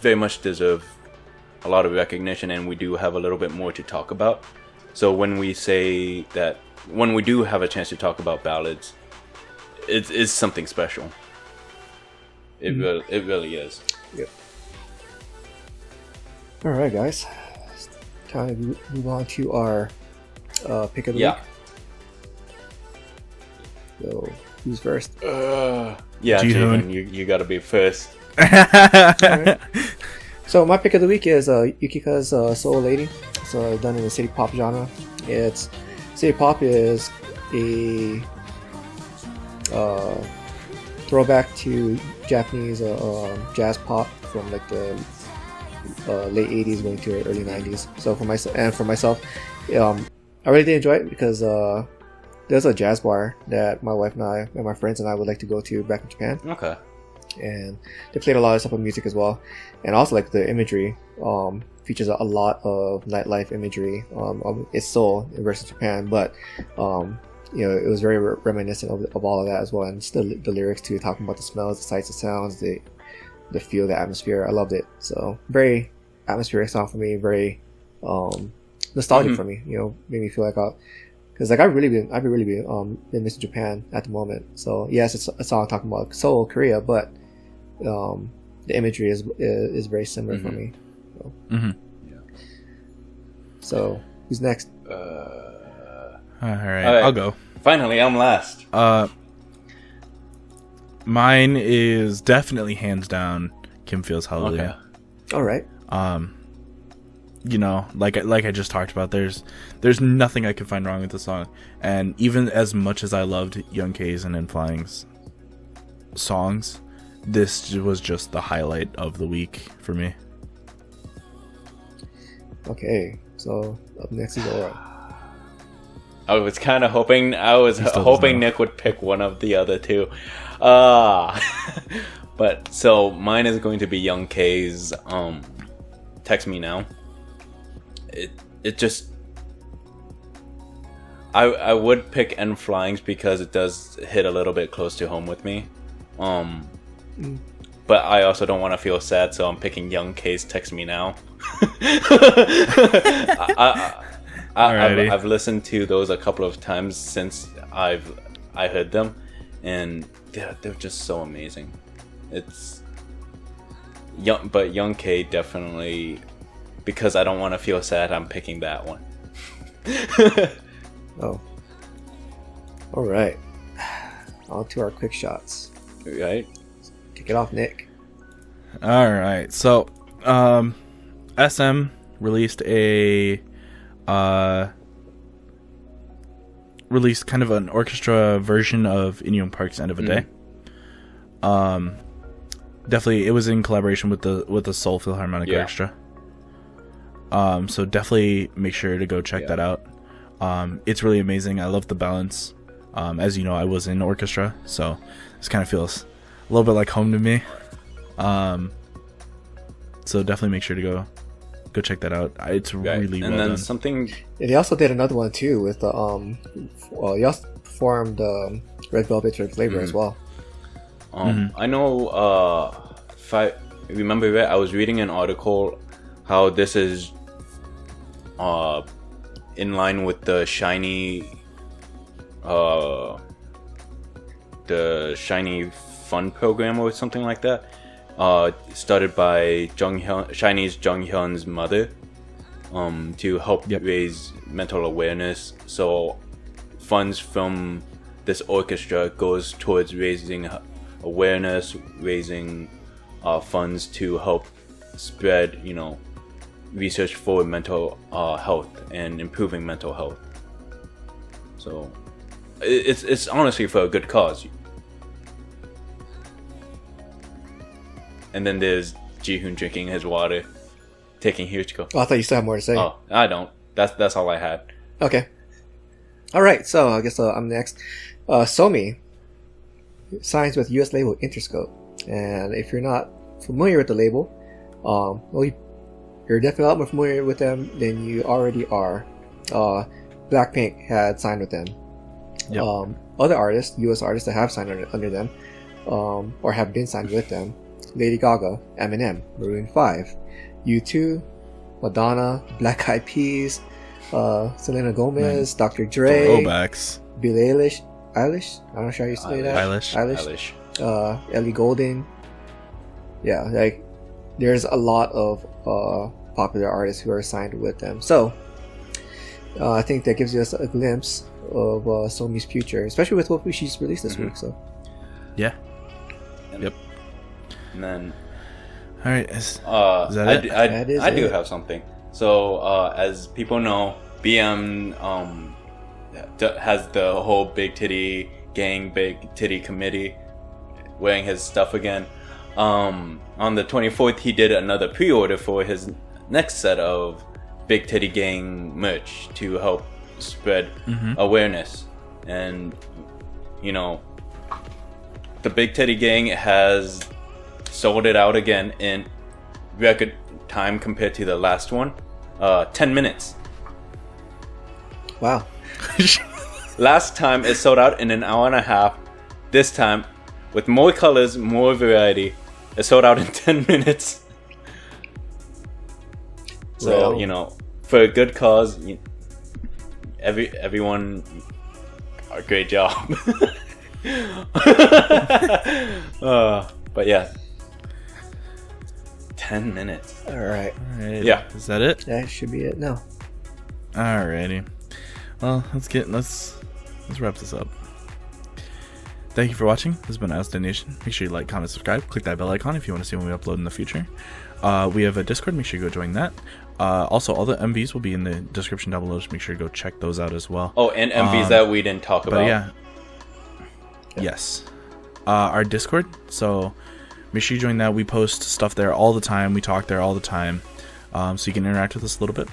very much deserve a lot of recognition, and we do have a little bit more to talk about. So when we say that, when we do have a chance to talk about ballads, it is something special. It really is. Yep. All right, guys. It's time to move on to our pick of the Yeah. week. So, who's first? Yeah, Ji-hoon. Ji-hoon, you gotta be first. Alright. So my pick of the week is Yukika's Soul Lady. So done in the city pop genre. It's city pop is a throwback to Japanese jazz pop from like the late 80s going to early 90s. So for myself, I really did enjoy it because there's a jazz bar that my wife and I and my friends and I would like to go to back in Japan, Okay. and they played a lot of type of music as well, and also like the imagery features a lot of nightlife imagery. It's Seoul versus Japan, but it was very reminiscent of all of that as well, and just the lyrics too, talking about the smells, the sights, the sounds, the feel, the atmosphere. I loved it. So very atmospheric song for me, very nostalgic for me. Made me feel like because like I've really been missing Japan at the moment. So yes, it's a song talking about Seoul, Korea, but the imagery is very similar for me. So, so who's next? All right, I'll go. Finally, I'm last. Mine is definitely hands down Kim Feels Hallelujah. Okay. All right. Like I just talked about, there's nothing I could find wrong with the song, and even as much as I loved YoungK's and N.Flying's songs, this was just the highlight of the week for me. Okay, so up next is Aura. I was kind of hoping Nick would pick one of the other two. But so mine is going to be YoungK's Text Me Now. It just I would pick N.Flying's because it does hit a little bit close to home with me. But I also don't want to feel sad, so I'm picking YoungK's Text Me Now. I've listened to those a couple of times since I heard them, and they're just so amazing. It's but YoungK definitely, because I don't want to feel sad, I'm picking that one. Oh, all right. On to our quick shots. Right. Kick it off, Nick. All right, so SM released released kind of an orchestra version of In Young Park's End of a Day. Definitely, it was in collaboration with the Seoul Philharmonic Orchestra. So definitely make sure to go check that out. It's really amazing. I love the balance. As you know, I was in orchestra, so this kind of feels a little bit like home to me. So definitely make sure to go check that out. It's really well done. Something. Yeah, they also did another one too with the he also performed Red Velvet Red Flavor as well. I know. If I remember right, I was reading an article how this is in line with the Shiny Fun program or something like that. Started by Shiny's Junghyun's mother, to help raise mental awareness. So funds from this orchestra goes towards raising awareness, raising funds to help spread, research for mental health and improving mental health. So it's honestly for a good cause. And then there's Ji-hoon drinking his water, taking Hichiko. Oh, I thought you still had more to say. Oh, I don't. That's all I had. Okay. All right, so I guess I'm next. Somi signs with U.S. label Interscope, and if you're not familiar with the label, you're definitely a lot more familiar with them than you already are. Blackpink had signed with them. Yep. Other artists, U.S. artists that have signed under them, or have been signed with them: Lady Gaga, Eminem, Maroon 5, U2, Madonna, Black Eyed Peas, Selena Gomez, Dr. Dre, Throwbacks. Billie Eilish. I'm not sure how you say that. Eilish. Ellie Goulding. Yeah, like there's a lot of popular artists who are signed with them. So I think that gives us a glimpse of Somi's future, especially with what she's released this week. So Yeah. And, Yep. And then, All right. Is that it? I do have something. So, as people know, BM has the whole Big Titty Gang, Big Titty Committee wearing his stuff again. On the 24th, he did another pre-order for his next set of Big Titty Gang merch to help spread awareness. And, you know, the Big Titty Gang has sold it out again in record time compared to the last one. 10 minutes. wow. Last time it sold out in an hour and a half. This time, with more colors, more variety, it sold out in 10 minutes. So, Well. you know, for a good cause, everyone, a great job. But yeah, 10 minutes. All right, All right. Yeah. Is that it? that should be it now. Alrighty. Well, let's wrap this up. Thank you for watching. This has been As Nation. Make sure you like, comment, subscribe. Click that bell icon if you want to see when we upload in the future. We have a Discord. Make sure you go join that. Also, all the MVs will be in the description down below. Just make sure you go check those out as well. Oh, and MVs that we didn't talk about. But yeah. Yes. Our Discord. So make sure you join that. We post stuff there all the time. We talk there all the time. So you can interact with us a little bit.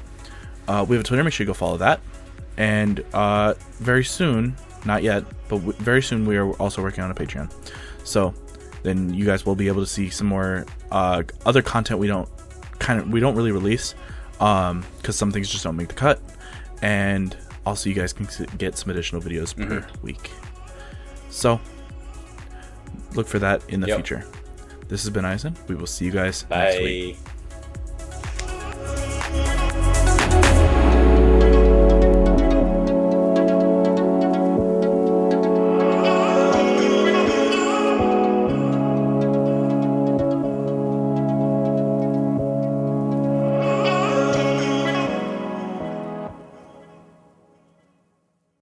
We have a Twitter. Make sure you go follow that. And very soon, not yet, but very soon we are also working on a Patreon. So then you guys will be able to see some more other content we don't really release because some things just don't make the cut. And also you guys can get some additional videos per week. So look for that in the future. This has been Eisen. We will see you guys next week. Bye.